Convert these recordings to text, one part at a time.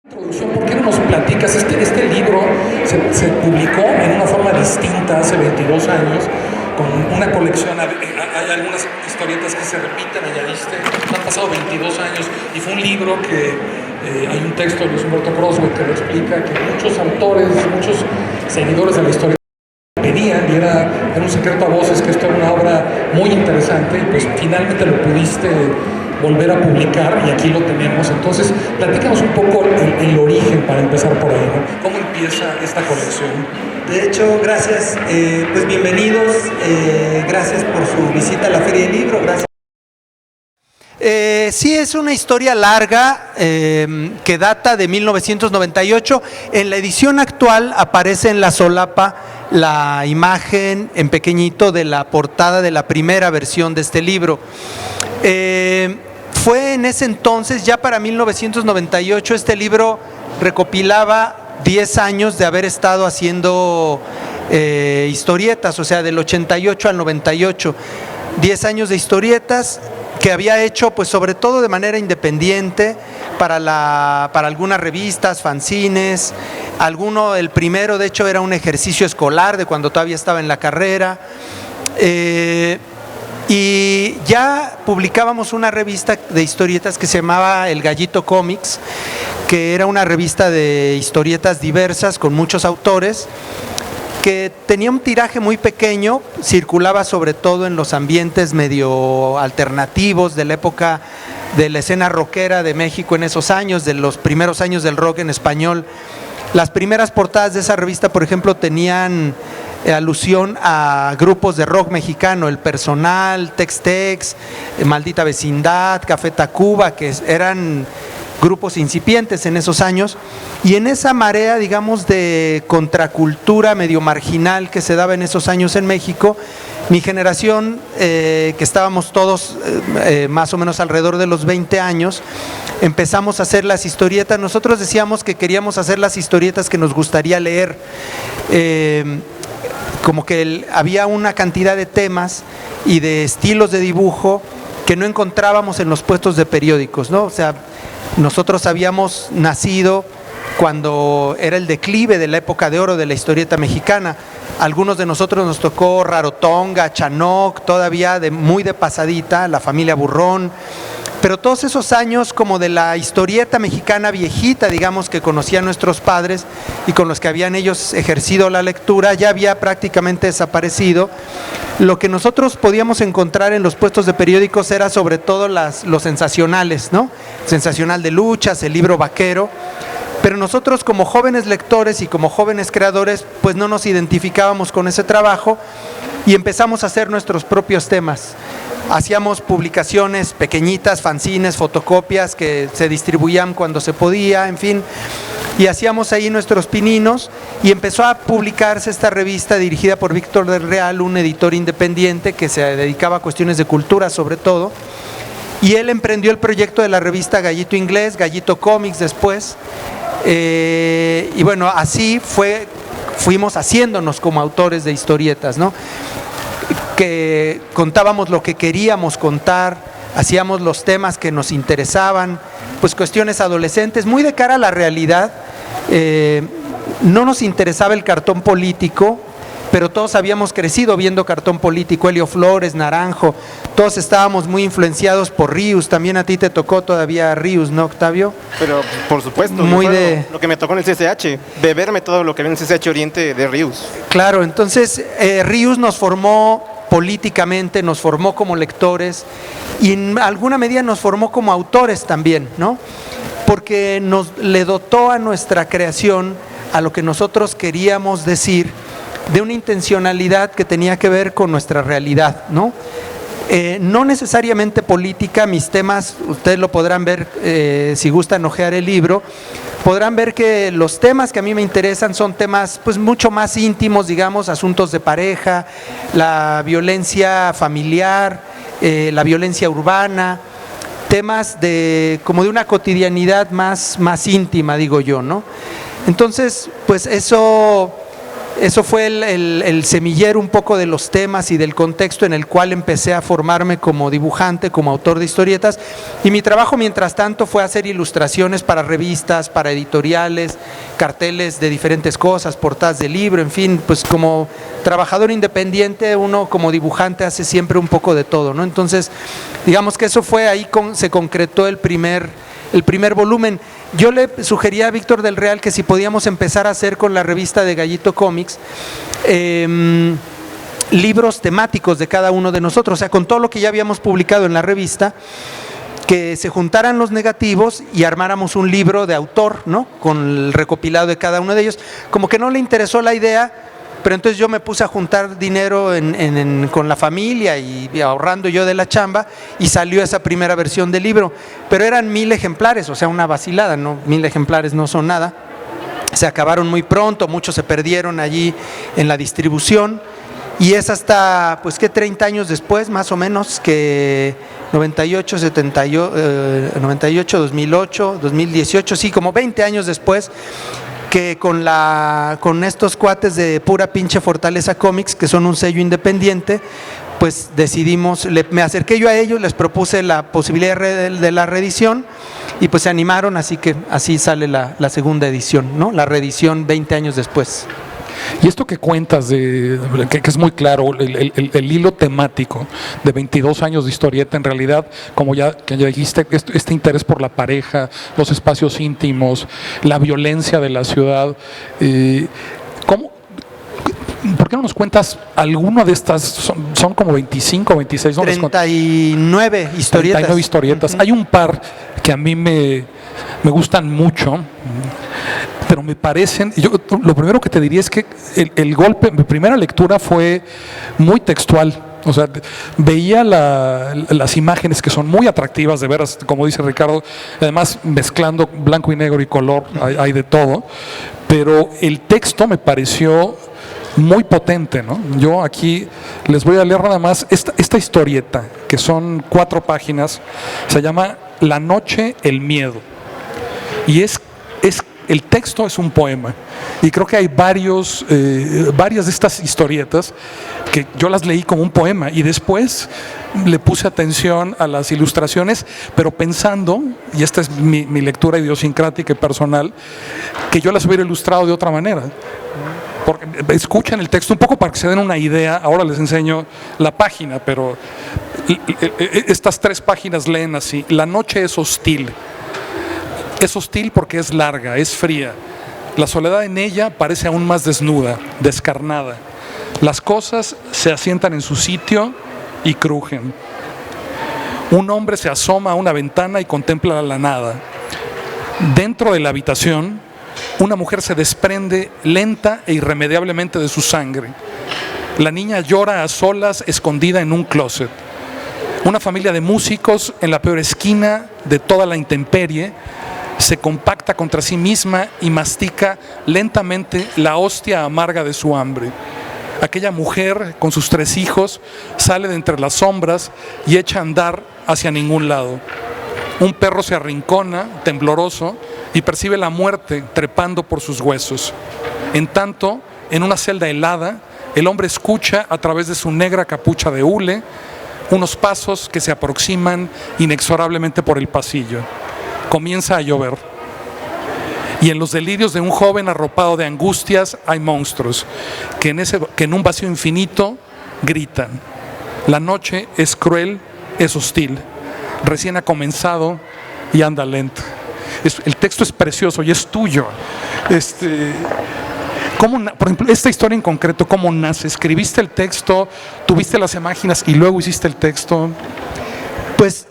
Introducción, ¿por qué no nos platicas? Este libro se publicó en una forma distinta hace 22 años, con una colección, hay algunas historietas que se repiten, añadiste, han pasado 22 años, y fue un libro que hay un texto de Luis Humberto Croswell que lo explica, que muchos autores, muchos seguidores de la historia pedían, y era un secreto a voces, que esto era una obra muy interesante, y pues finalmente lo pudiste volver a publicar, y aquí lo tenemos. Entonces, platícanos un poco el origen, para empezar por ahí, ¿no? ¿Cómo empieza esta colección? De hecho, gracias, pues bienvenidos, gracias por su visita a la Feria del Libro, gracias. Sí, es una historia larga que data de 1998. En la edición actual aparece en la solapa la imagen en pequeñito de la portada de la primera versión de este libro. Fue en ese entonces, ya para 1998, este libro recopilaba 10 años de haber estado haciendo historietas, o sea, del 88 al 98, 10 años de historietas que había hecho, pues sobre todo de manera independiente, para algunas revistas, fanzines. El primero de hecho era un ejercicio escolar de cuando todavía estaba en la carrera. Y ya publicábamos una revista de historietas que se llamaba El Gallito Comics, que era una revista de historietas diversas con muchos autores, que tenía un tiraje muy pequeño, circulaba sobre todo en los ambientes medio alternativos de la época de la escena rockera de México en esos años, de los primeros años del rock en español. Las primeras portadas de esa revista, por ejemplo, tenían alusión a grupos de rock mexicano, El Personal, Tex-Tex, Maldita Vecindad, Café Tacuba, que eran grupos incipientes en esos años, y en esa marea, digamos, de contracultura medio marginal que se daba en esos años en México, mi generación, que estábamos todos más o menos alrededor de los 20 años, empezamos a hacer las historietas. Nosotros decíamos que queríamos hacer las historietas que nos gustaría leer, como que había una cantidad de temas y de estilos de dibujo que no encontrábamos en los puestos de periódicos, ¿no? O sea, nosotros habíamos nacido cuando era el declive de la época de oro de la historieta mexicana. Algunos de nosotros nos tocó Rarotonga, Chanoc, todavía muy de pasadita, La Familia Burrón, pero todos esos años como de la historieta mexicana viejita, digamos, que conocían nuestros padres y con los que habían ellos ejercido la lectura, ya había prácticamente desaparecido. Lo que nosotros podíamos encontrar en los puestos de periódicos era sobre todo los sensacionales, ¿no? Sensacional de luchas, el libro vaquero. Pero nosotros, como jóvenes lectores y como jóvenes creadores, pues no nos identificábamos con ese trabajo y empezamos a hacer nuestros propios temas. Hacíamos publicaciones pequeñitas, fanzines, fotocopias que se distribuían cuando se podía, en fin, y hacíamos ahí nuestros pininos, y empezó a publicarse esta revista dirigida por Víctor del Real, un editor independiente que se dedicaba a cuestiones de cultura sobre todo, y él emprendió el proyecto de la revista Gallito Inglés, Gallito Comics después, y bueno, así fuimos haciéndonos como autores de historietas, ¿no? Que contábamos lo que queríamos contar, hacíamos los temas que nos interesaban, pues cuestiones adolescentes, muy de cara a la realidad. No nos interesaba el cartón político, pero todos habíamos crecido viendo cartón político, Helio Flores, Naranjo, todos estábamos muy influenciados por Rius. También a ti te tocó todavía Rius, ¿no, Octavio? Pero por supuesto, muy lo que me tocó en el CCH, beberme todo lo que había en el CCH Oriente de Rius. Claro, entonces Rius nos formó políticamente, nos formó como lectores y en alguna medida nos formó como autores también, ¿no? Porque le dotó a nuestra creación, a lo que nosotros queríamos decir, de una intencionalidad que tenía que ver con nuestra realidad, ¿no? No necesariamente política. Mis temas, ustedes lo podrán ver si gustan hojear el libro, podrán ver que los temas que a mí me interesan son temas pues mucho más íntimos, digamos, asuntos de pareja, la violencia familiar, la violencia urbana, temas como de una cotidianidad más íntima, digo yo, ¿no? Entonces, pues eso eso fue el semillero un poco de los temas y del contexto en el cual empecé a formarme como dibujante, como autor de historietas, y mi trabajo mientras tanto fue hacer ilustraciones para revistas, para editoriales, carteles de diferentes cosas, portadas de libro, en fin, pues como trabajador independiente uno como dibujante hace siempre un poco de todo, ¿no? Entonces, digamos que eso fue ahí, se concretó el primer volumen. Yo le sugería a Víctor del Real que si podíamos empezar a hacer con la revista de Gallito Comics libros temáticos de cada uno de nosotros, o sea, con todo lo que ya habíamos publicado en la revista, que se juntaran los negativos y armáramos un libro de autor, ¿no? Con el recopilado de cada uno de ellos. Como que no le interesó la idea, pero entonces yo me puse a juntar dinero con la familia y ahorrando yo de la chamba, y salió esa primera versión del libro. Pero eran 1000 ejemplares, o sea, una vacilada, ¿no? 1000 ejemplares no son nada. Se acabaron muy pronto, muchos se perdieron allí en la distribución. Y es hasta, pues, ¿qué? 30 años después, más o menos, que 98, 2008, 2018, sí, como 20 años después, que con estos cuates de Pura Pinche Fortaleza Comics, que son un sello independiente, pues decidimos, me acerqué yo a ellos, les propuse la posibilidad de la reedición, y pues se animaron, así que así sale la segunda edición, ¿no? La reedición 20 años después. Y esto que cuentas, que es muy claro, el hilo temático de 22 años de historieta, en realidad, como ya dijiste, este interés por la pareja, los espacios íntimos, la violencia de la ciudad, ¿por qué no nos cuentas alguna de estas? Son como 25, 26, ¿no? 39 historietas. 39 historietas. Hay un par que a mí me gustan mucho, pero me parecen, lo primero que te diría es que el golpe, mi primera lectura fue muy textual. O sea, veía las imágenes, que son muy atractivas de veras, como dice Ricardo, además mezclando blanco y negro y color, hay de todo, pero el texto me pareció muy potente, ¿no? Yo aquí les voy a leer nada más esta historieta, que son 4 páginas, se llama La noche, el miedo, y el texto es un poema, y creo que hay varias de estas historietas que yo las leí como un poema, y después le puse atención a las ilustraciones, pero pensando, y esta es mi lectura idiosincrática y personal, que yo las hubiera ilustrado de otra manera. Porque escuchen el texto un poco para que se den una idea. Ahora les enseño la página, pero estas 3 páginas leen así: la noche es hostil. Es hostil porque es larga, es fría. La soledad en ella parece aún más desnuda, descarnada. Las cosas se asientan en su sitio y crujen. Un hombre se asoma a una ventana y contempla la nada. Dentro de la habitación, una mujer se desprende lenta e irremediablemente de su sangre. La niña llora a solas, escondida en un closet. Una familia de músicos, en la peor esquina de toda la intemperie, se compacta contra sí misma y mastica lentamente la hostia amarga de su hambre. Aquella mujer, con sus 3 hijos, sale de entre las sombras y echa a andar hacia ningún lado. Un perro se arrincona, tembloroso, y percibe la muerte trepando por sus huesos. En tanto, en una celda helada, el hombre escucha a través de su negra capucha de hule unos pasos que se aproximan inexorablemente por el pasillo. Comienza a llover, y en los delirios de un joven arropado de angustias hay monstruos que en un vacío infinito gritan. La noche es cruel, es hostil, recién ha comenzado y anda lento. El texto es precioso y es tuyo. Por ejemplo, esta historia en concreto, ¿cómo nace? ¿Escribiste el texto, tuviste las imágenes y luego hiciste el texto? Pues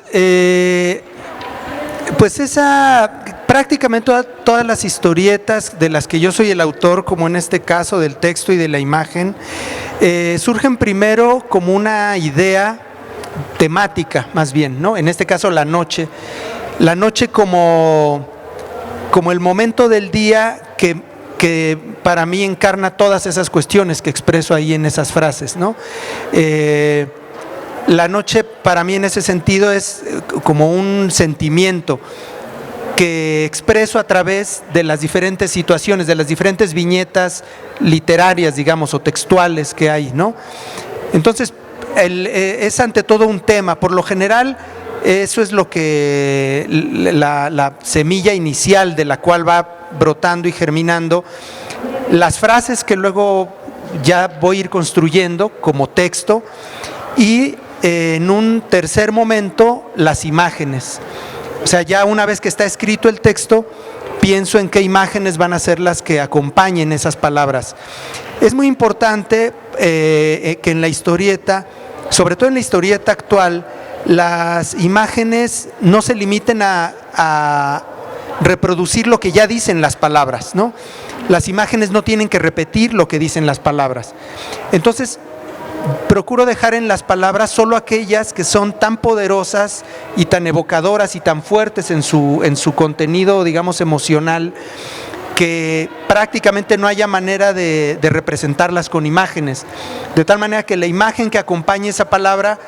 prácticamente todas las historietas de las que yo soy el autor, como en este caso del texto y de la imagen, surgen primero como una idea temática, más bien, ¿no? En este caso la noche como el momento del día que para mí encarna todas esas cuestiones que expreso ahí en esas frases, ¿no? La noche para mí en ese sentido es como un sentimiento. que expreso a través de las diferentes situaciones, de las diferentes viñetas literarias, digamos, o textuales que hay, ¿no? Entonces, es ante todo un tema. Por lo general, eso es lo que la semilla inicial de la cual va brotando y germinando. Las frases que luego ya voy a ir construyendo como texto, y en un tercer momento las imágenes. O sea, ya una vez que está escrito el texto, pienso en qué imágenes van a ser las que acompañen esas palabras. Es muy importante que en la historieta, sobre todo en la historieta actual, las imágenes no se limiten a reproducir lo que ya dicen las palabras, ¿no? Las imágenes no tienen que repetir lo que dicen las palabras. Entonces, procuro dejar en las palabras solo aquellas que son tan poderosas y tan evocadoras y tan fuertes en su contenido, digamos, emocional, que prácticamente no haya manera de representarlas con imágenes. De tal manera que la imagen que acompañe esa palabra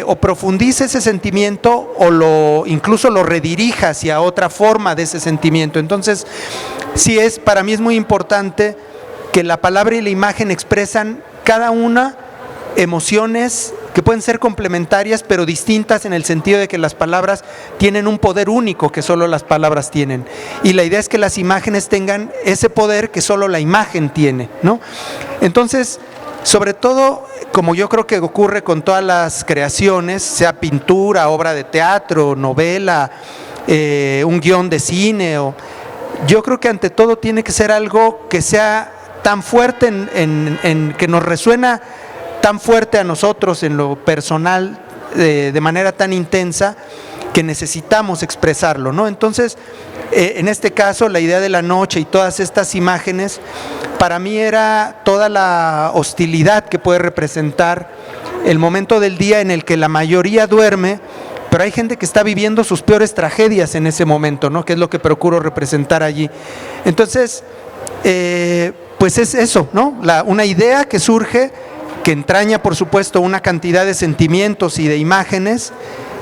o profundice ese sentimiento o incluso lo redirija hacia otra forma de ese sentimiento. Entonces, para mí es muy importante que la palabra y la imagen expresan cada una emociones que pueden ser complementarias pero distintas, en el sentido de que las palabras tienen un poder único que solo las palabras tienen, y la idea es que las imágenes tengan ese poder que solo la imagen tiene, ¿no? Entonces, sobre todo, como yo creo que ocurre con todas las creaciones, sea pintura, obra de teatro, novela, un guión de cine, yo creo que ante todo tiene que ser algo que sea tan fuerte, que nos resuena tan fuerte a nosotros en lo personal, de manera tan intensa, que necesitamos expresarlo, ¿no? Entonces, en este caso, la idea de la noche y todas estas imágenes, para mí era toda la hostilidad que puede representar el momento del día en el que la mayoría duerme, pero hay gente que está viviendo sus peores tragedias en ese momento, ¿no? Que es lo que procuro representar allí. Entonces, pues es eso, ¿no? Una idea que surge, que entraña, por supuesto, una cantidad de sentimientos y de imágenes,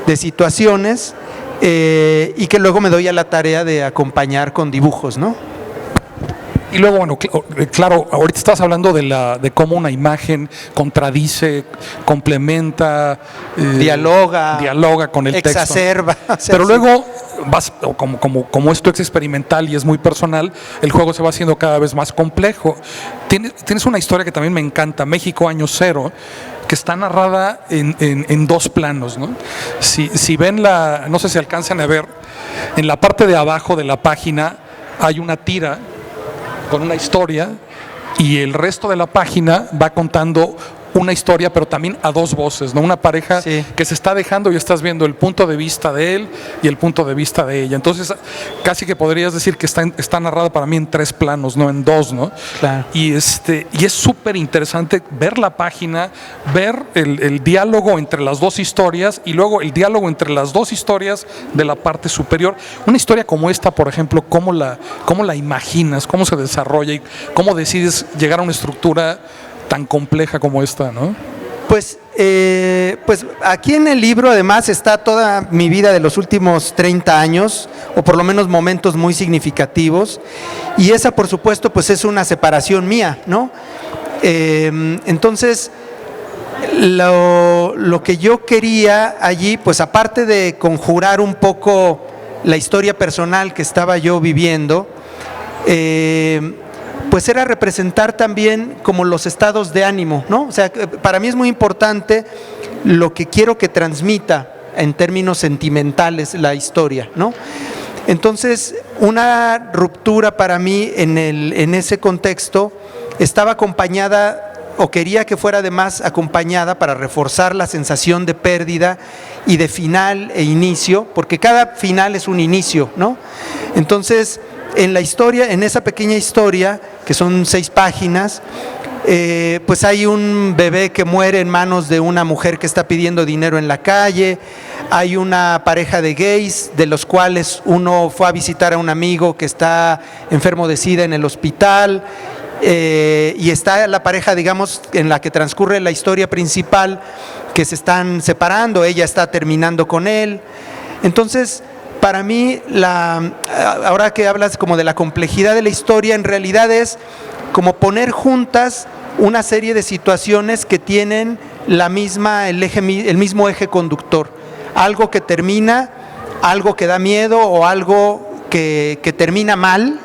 de situaciones, y que luego me doy a la tarea de acompañar con dibujos, ¿no? Y luego, bueno, claro, ahorita estás hablando de cómo una imagen contradice, complementa, dialoga con el exacerba, texto. Pero luego como esto es experimental y es muy personal, el juego se va haciendo cada vez más complejo. Tienes una historia que también me encanta, México Año Cero, que está narrada en dos planos, ¿no? Si ven no sé si alcanzan a ver, en la parte de abajo de la página hay una tira con una historia, y el resto de la página va contando una historia, pero también a dos voces, ¿no? Una pareja que se está dejando y estás viendo el punto de vista de él y el punto de vista de ella. Entonces, casi que podrías decir que está narrada para mí en tres planos, no en dos, ¿no? Claro. Y es súper interesante ver la página, ver el diálogo entre las dos historias y luego el diálogo entre las dos historias de la parte superior. Una historia como esta, por ejemplo, ¿cómo la imaginas? ¿Cómo se desarrolla? ¿Y cómo decides llegar a una estructura tan compleja como esta, no? Pues aquí en el libro además está toda mi vida de los últimos 30 años, o por lo menos momentos muy significativos, y esa, por supuesto, pues es una separación mía, ¿no? Entonces, lo que yo quería allí, pues aparte de conjurar un poco la historia personal que estaba yo viviendo, pues era representar también como los estados de ánimo, ¿no? O sea, para mí es muy importante lo que quiero que transmita en términos sentimentales la historia, ¿no? Entonces, una ruptura para mí en ese contexto estaba acompañada, o quería que fuera además acompañada, para reforzar la sensación de pérdida y de final e inicio, porque cada final es un inicio, ¿no? Entonces, en la historia, en esa pequeña historia, que son 6 páginas, pues hay un bebé que muere en manos de una mujer que está pidiendo dinero en la calle, hay una pareja de gays, de los cuales uno fue a visitar a un amigo que está enfermo de SIDA en el hospital, y está la pareja, digamos, en la que transcurre la historia principal, que se están separando, ella está terminando con él. Entonces, Para mí, ahora que hablas como de la complejidad de la historia, en realidad es como poner juntas una serie de situaciones que tienen el mismo eje conductor. Algo que termina, algo que da miedo o algo que termina mal,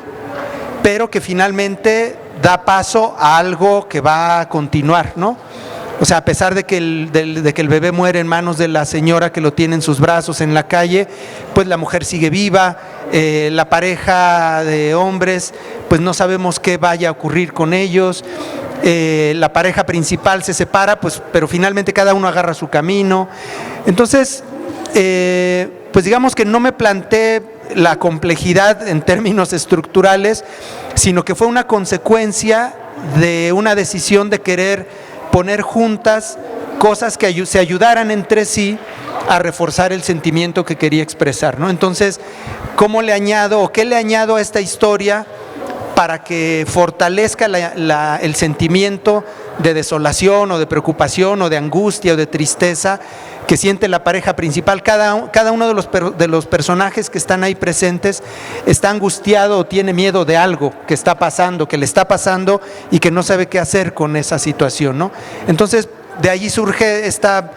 pero que finalmente da paso a algo que va a continuar, ¿no? O sea, a pesar de que el bebé muere en manos de la señora que lo tiene en sus brazos en la calle, pues la mujer sigue viva, la pareja de hombres, pues no sabemos qué vaya a ocurrir con ellos, la pareja principal se separa, pues, pero finalmente cada uno agarra su camino. Entonces, pues digamos que no me planteé la complejidad en términos estructurales, sino que fue una consecuencia de una decisión de querer poner juntas cosas que se ayudaran entre sí a reforzar el sentimiento que quería expresar, ¿no? Entonces, ¿cómo le añado o qué le añado a esta historia para que fortalezca el sentimiento de desolación o de preocupación o de angustia o de tristeza que siente la pareja principal? Cada uno de los personajes que están ahí presentes está angustiado o tiene miedo de algo que está pasando, que le está pasando y que no sabe qué hacer con esa situación, ¿no? Entonces, de allí surge esta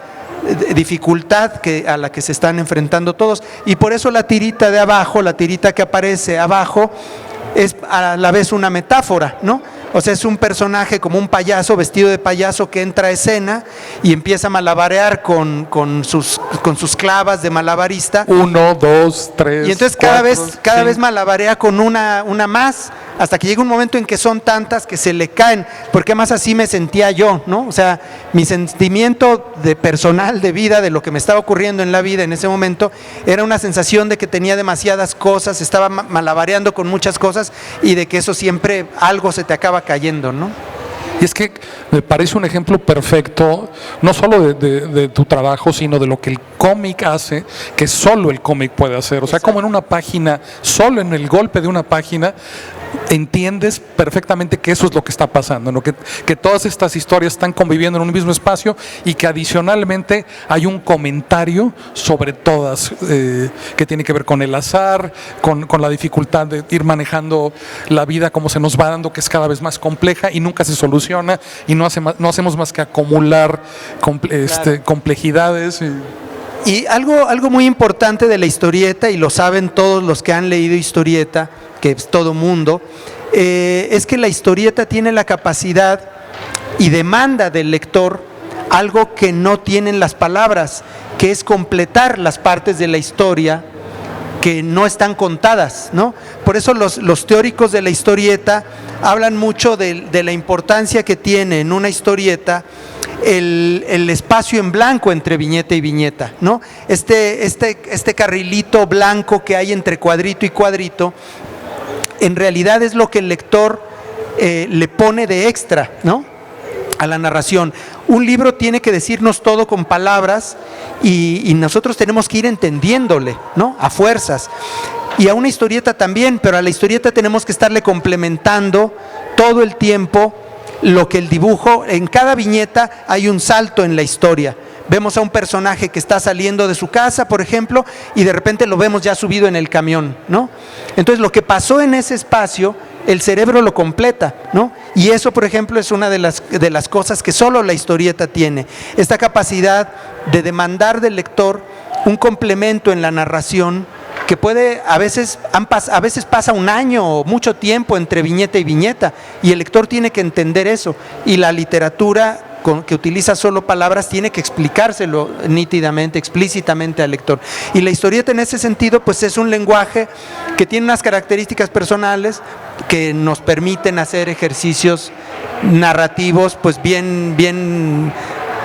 dificultad a la que se están enfrentando todos, y por eso la tirita de abajo, la tirita que aparece abajo, es a la vez una metáfora, ¿no? O sea, es un personaje como un payaso, vestido de payaso, que entra a escena y empieza a malabarear con sus clavas de malabarista. 1, 2, 3. Y entonces cada vez malabarea con una más, hasta que llega un momento en que son tantas que se le caen, porque más así me sentía yo, ¿no? O sea, mi sentimiento personal de vida, de lo que me estaba ocurriendo en la vida en ese momento, era una sensación de que tenía demasiadas cosas, estaba malabareando con muchas cosas y de que eso siempre algo se te acaba cayendo, ¿no? Y es que me parece un ejemplo perfecto, no solo de tu trabajo, sino de lo que el cómic hace, que solo el cómic puede hacer. O sea, como en una página, solo en el golpe de una página, entiendes perfectamente que eso es lo que está pasando, ¿no? Que todas estas historias están conviviendo en un mismo espacio y que adicionalmente hay un comentario sobre todas, que tiene que ver con el azar, con la dificultad de ir manejando la vida como se nos va dando, que es cada vez más compleja y nunca se soluciona, y no hacemos más que acumular complejidades. Y algo muy importante de la historieta, y lo saben todos los que han leído historieta, que es todo mundo, es que la historieta tiene la capacidad y demanda del lector algo que no tienen las palabras, que es completar las partes de la historia que no están contadas, ¿no? Por eso los teóricos de la historieta hablan mucho de la importancia que tiene en una historieta el espacio en blanco entre viñeta y viñeta, ¿no? Este carrilito blanco que hay entre cuadrito y cuadrito, en realidad es lo que el lector le pone de extra, ¿no?, a la narración. Un libro tiene que decirnos todo con palabras y nosotros tenemos que ir entendiéndole, ¿no?, a fuerzas. Y a una historieta también, pero a la historieta tenemos que estarle complementando todo el tiempo lo que el dibujo. En cada viñeta hay un salto en la historia. Vemos a un personaje que está saliendo de su casa, por ejemplo, y de repente lo vemos ya subido en el camión, ¿no? Entonces, lo que pasó en ese espacio, el cerebro lo completa, ¿no? Y eso, por ejemplo, es una de las cosas que solo la historieta tiene. Esta capacidad de demandar del lector un complemento en la narración que puede, a veces pasa un año o mucho tiempo entre viñeta y viñeta, y el lector tiene que entender eso, y la literatura que utiliza solo palabras tiene que explicárselo nítidamente, explícitamente al lector. Y la historieta en ese sentido pues es un lenguaje que tiene unas características personales que nos permiten hacer ejercicios narrativos pues bien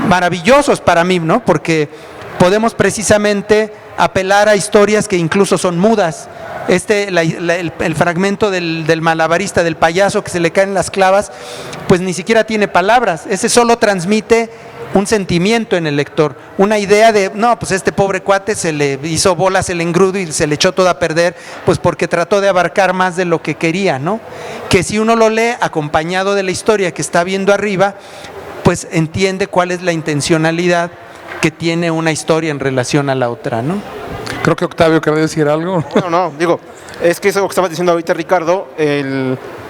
maravillosos para mí, ¿no? Porque podemos precisamente apelar a historias que incluso son mudas. El fragmento del malabarista, del payaso que se le caen las clavas, pues ni siquiera tiene palabras. Ese solo transmite un sentimiento en el lector, una idea de, no, pues este pobre cuate se le hizo bolas el engrudo y se le echó todo a perder, pues porque trató de abarcar más de lo que quería, ¿no? Que si uno lo lee acompañado de la historia que está viendo arriba, pues entiende cuál es la intencionalidad que tiene una historia en relación a la otra, ¿no? Creo que Octavio quería decir algo. No, digo, es que eso que estabas diciendo ahorita, Ricardo,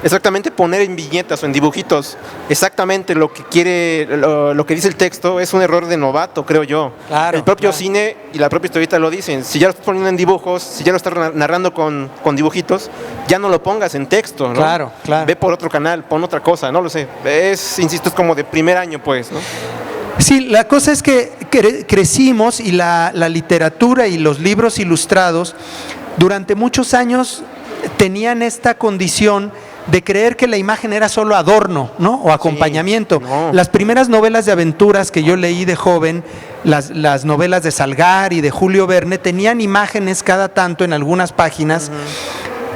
exactamente poner en viñetas o en dibujitos exactamente lo que quiere, lo que dice el texto, es un error de novato, creo yo. Claro, el propio claro. cine y la propia historieta lo dicen. Si ya lo estás poniendo en dibujos, si ya lo estás narrando con dibujitos, ya no lo pongas en texto, ¿no? Claro, claro. Ve por otro canal, pon otra cosa, no lo sé. Insisto, es como de primer año, pues, ¿no? Sí, la cosa es que crecimos y la literatura y los libros ilustrados durante muchos años tenían esta condición de creer que la imagen era solo adorno, ¿no? O acompañamiento. no. Las primeras novelas de aventuras que yo leí de joven, las novelas de Salgar y de Julio Verne, tenían imágenes cada tanto en algunas páginas,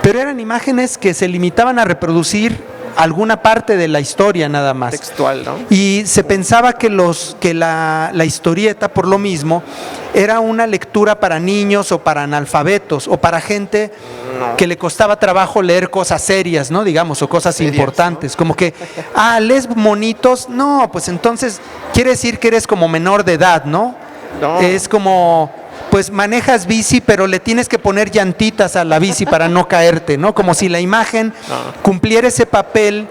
pero eran imágenes que se limitaban a reproducir alguna parte de la historia nada más. Textual, ¿no? Y se pensaba que la historieta, por lo mismo, era una lectura para niños o para analfabetos o para gente que le costaba trabajo leer cosas serias, ¿no? Digamos, o cosas Serias, importantes. Como que, ¿lees monitos? No, pues entonces quiere decir que eres como menor de edad, ¿no? No. Es como, pues manejas bici, pero le tienes que poner llantitas a la bici para no caerte, ¿no? Como si la imagen cumpliera ese papel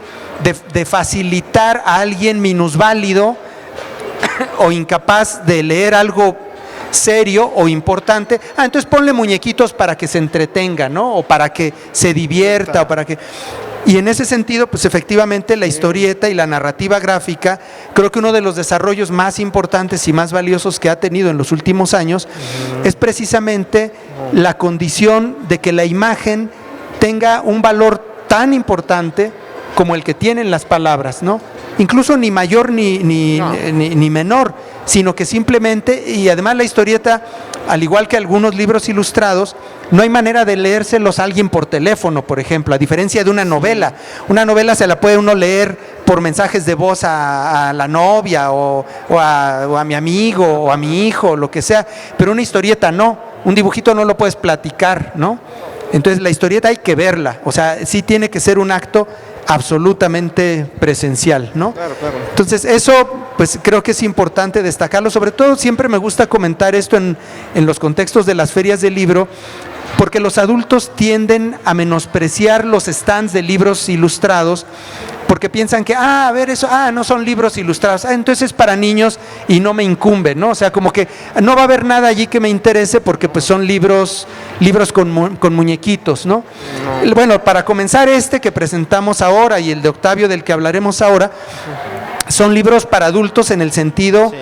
de facilitar a alguien minusválido o incapaz de leer algo serio o importante. Entonces ponle muñequitos para que se entretenga, ¿no? O para que se divierta, o para que... Y en ese sentido, pues efectivamente la historieta y la narrativa gráfica, creo que uno de los desarrollos más importantes y más valiosos que ha tenido en los últimos años es precisamente la condición de que la imagen tenga un valor tan importante como el que tienen las palabras, ¿no? Incluso ni mayor ni menor, sino que simplemente, y además la historieta, al igual que algunos libros ilustrados, no hay manera de leérselos a alguien por teléfono, por ejemplo, a diferencia de una novela. Una novela se la puede uno leer por mensajes de voz a la novia o a mi amigo o a mi hijo, lo que sea, pero una historieta no, un dibujito no lo puedes platicar, ¿no? Entonces la historieta hay que verla, o sea, sí tiene que ser un acto absolutamente presencial, ¿no? Claro, claro. Entonces eso, pues creo que es importante destacarlo, sobre todo siempre me gusta comentar esto en los contextos de las ferias del libro, porque los adultos tienden a menospreciar los stands de libros ilustrados, porque piensan que, a ver eso, no son libros ilustrados, entonces es para niños y no me incumbe, ¿no? O sea, como que no va a haber nada allí que me interese porque pues son libros con muñequitos, ¿no? Bueno, para comenzar que presentamos ahora y el de Octavio del que hablaremos ahora, son libros para adultos en el sentido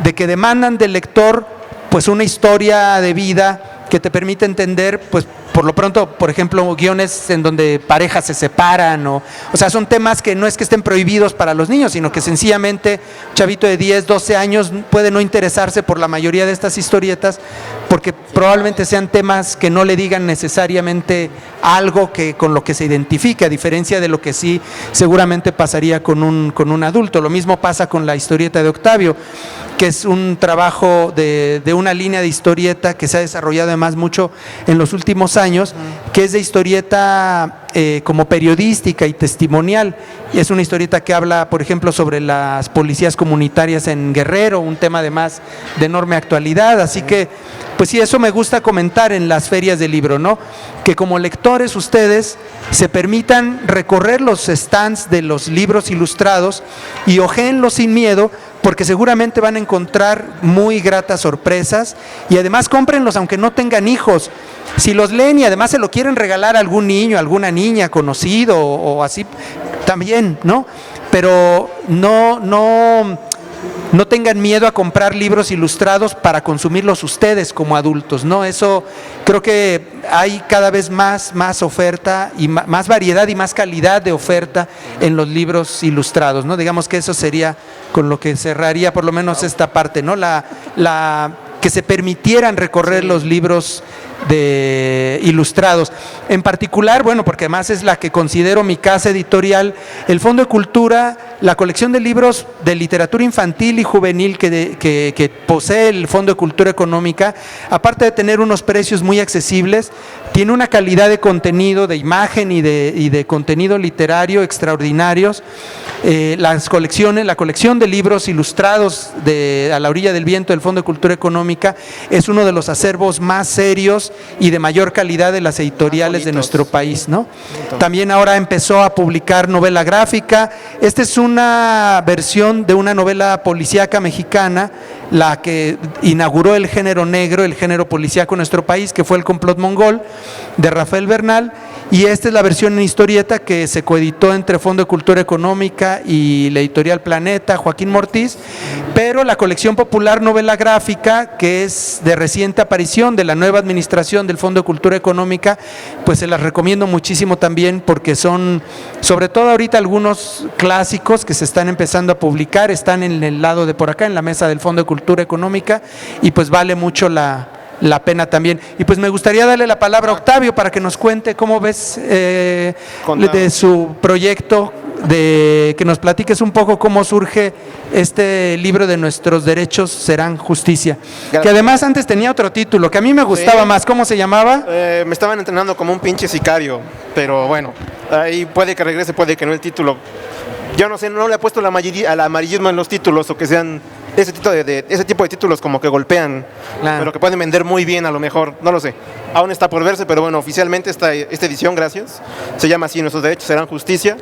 de que demandan del lector pues una historia de vida que te permite entender, pues por lo pronto, por ejemplo, guiones en donde parejas se separan, o sea, son temas que no es que estén prohibidos para los niños, sino que sencillamente un chavito de 10, 12 años puede no interesarse por la mayoría de estas historietas, porque probablemente sean temas que no le digan necesariamente algo que con lo que se identifique, a diferencia de lo que sí seguramente pasaría con un adulto. Lo mismo pasa con la historieta de Octavio, que es un trabajo de una línea de historieta que se ha desarrollado además mucho en los últimos años, que es de historieta como periodística y testimonial. Y es una historieta que habla, por ejemplo, sobre las policías comunitarias en Guerrero, un tema además de enorme actualidad. Así que, pues sí, eso me gusta comentar en las ferias del libro, ¿no? Que como lectores ustedes se permitan recorrer los stands de los libros ilustrados y ojéenlos sin miedo, porque seguramente van a encontrar muy gratas sorpresas, y además cómprenlos aunque no tengan hijos. Si los leen y además se lo quieren regalar a algún niño, a alguna niña conocido o así, también, ¿no? Pero no tengan miedo a comprar libros ilustrados para consumirlos ustedes como adultos, ¿no? Eso creo que hay cada vez más oferta y más variedad y más calidad de oferta en los libros ilustrados, ¿no? Digamos que eso sería con lo que cerraría por lo menos esta parte, ¿no? Que se permitieran recorrer los libros ilustrados. En particular, bueno, porque además es la que considero mi casa editorial, el Fondo de Cultura, la colección de libros de literatura infantil y juvenil que posee el Fondo de Cultura Económica, aparte de tener unos precios muy accesibles, tiene una calidad de contenido, de imagen y de contenido literario extraordinarios. La colección de libros ilustrados a la orilla del viento del Fondo de Cultura Económica Económica, es uno de los acervos más serios y de mayor calidad de las editoriales de nuestro país, ¿no? También ahora empezó a publicar novela gráfica. Esta es una versión de una novela policíaca mexicana, la que inauguró el género negro, el género policíaco en nuestro país, que fue El complot mongol, de Rafael Bernal, y esta es la versión en historieta que se coeditó entre Fondo de Cultura Económica y la editorial Planeta, Joaquín Mortiz, pero la colección popular novela gráfica, que es de reciente aparición de la nueva administración del Fondo de Cultura Económica, pues se las recomiendo muchísimo también, porque son, sobre todo ahorita, algunos clásicos que se están empezando a publicar, están en el lado de por acá, en la mesa del Fondo de Cultura Económica, y pues vale mucho la pena también. Y pues me gustaría darle la palabra a Octavio para que nos cuente cómo ves de su proyecto, de que nos platiques un poco cómo surge este libro de Nuestros derechos serán justicia. Gracias. Que además antes tenía otro título, que a mí me gustaba más. ¿Cómo se llamaba? Me estaban entrenando como un pinche sicario, pero bueno, ahí puede que regrese, puede que no el título. Yo no sé, no le he puesto al amarillismo en los títulos, o que sean ese tipo de títulos como que golpean, Claro. pero que pueden vender muy bien a lo mejor, no lo sé. Aún está por verse, pero bueno, oficialmente esta edición, gracias, se llama así, Nuestros derechos serán justicia.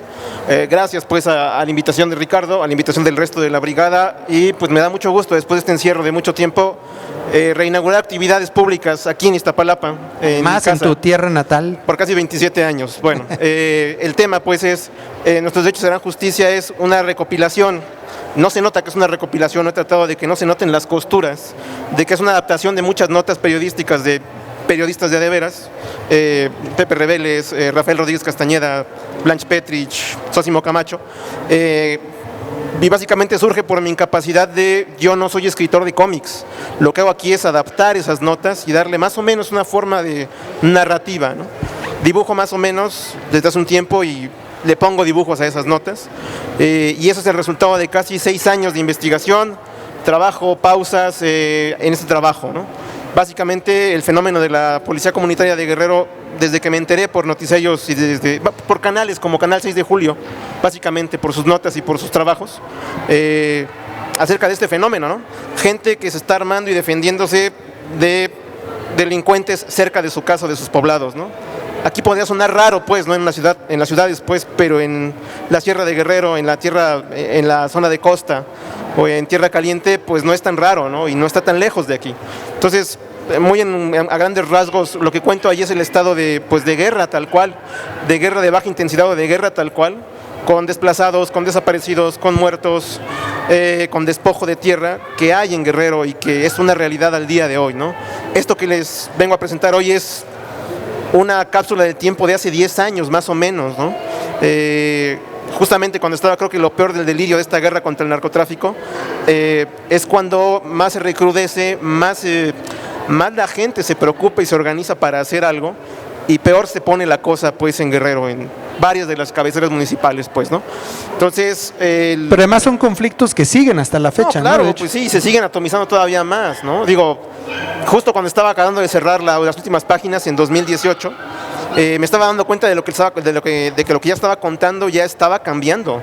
Gracias pues a la invitación de Ricardo, a la invitación del resto de la brigada, y pues me da mucho gusto después de este encierro de mucho tiempo reinaugurar actividades públicas aquí en Iztapalapa, en Más mi en casa, tu tierra natal. por casi 27 años. Bueno, el tema pues es Nuestros derechos serán justicia, es una recopilación. No se nota que es una recopilación, he tratado de que no se noten las costuras, de que es una adaptación de muchas notas periodísticas de periodistas de veras, Pepe Reveles, Rafael Rodríguez Castañeda, Blanche Petrich, Sósimo Camacho. Y básicamente surge por mi incapacidad yo no soy escritor de cómics. Lo que hago aquí es adaptar esas notas y darle más o menos una forma de narrativa, ¿no? Dibujo más o menos desde hace un tiempo y le pongo dibujos a esas notas, y eso es el resultado de casi 6 años de investigación, trabajo, pausas en este trabajo, ¿no? Básicamente el fenómeno de la policía comunitaria de Guerrero, desde que me enteré por noticiarios y por canales como Canal 6 de Julio, básicamente por sus notas y por sus trabajos, acerca de este fenómeno, ¿no? Gente que se está armando y defendiéndose de delincuentes cerca de su casa, de sus poblados, ¿no? Aquí podría sonar raro, pues, no en las ciudades, pues, pero en la Sierra de Guerrero, en la zona de costa o en Tierra Caliente, pues no es tan raro, ¿no? Y no está tan lejos de aquí. Entonces, a grandes rasgos, lo que cuento ahí es el estado de guerra tal cual, de guerra de baja intensidad o de guerra tal cual, con desplazados, con desaparecidos, con muertos, con despojo de tierra que hay en Guerrero y que es una realidad al día de hoy, ¿no? Esto que les vengo a presentar hoy es una cápsula de tiempo de hace 10 años más o menos, ¿no? Justamente cuando estaba, creo que lo peor del delirio de esta guerra contra el narcotráfico, es cuando más se recrudece, más la gente se preocupa y se organiza para hacer algo, y peor se pone la cosa pues en Guerrero, en varias de las cabeceras municipales, pues, ¿no? Entonces, Pero además son conflictos que siguen hasta la fecha, ¿no? Claro, De hecho. pues sí, se siguen atomizando todavía más, ¿no? Digo, justo cuando estaba acabando de cerrar las últimas páginas en 2018, me estaba dando cuenta de que lo que ya estaba contando ya estaba cambiando.